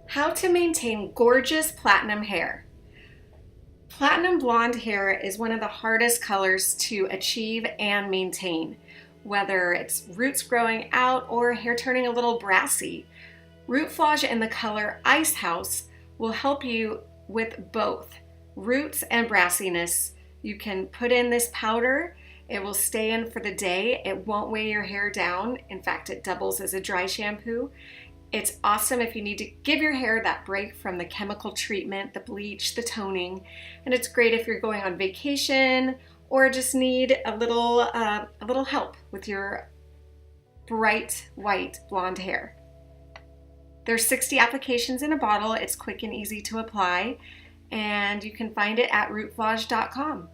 How to maintain gorgeous platinum hair. Platinum blonde hair is one of the hardest colors to achieve and maintain, whether it's roots growing out or hair turning a little brassy. Rootflage in the color Ice House will help you with both roots and brassiness. You can put in this powder. It will stay in for the day. It won't weigh your hair down. In fact, it doubles as a dry shampoo. It's awesome if you need to give your hair that break from the chemical treatment, the bleach, the toning, and it's great if you're going on vacation or just need a little help with your bright white blonde hair. There's 60 applications in a bottle. It's quick and easy to apply, and you can find it at rootflage.com.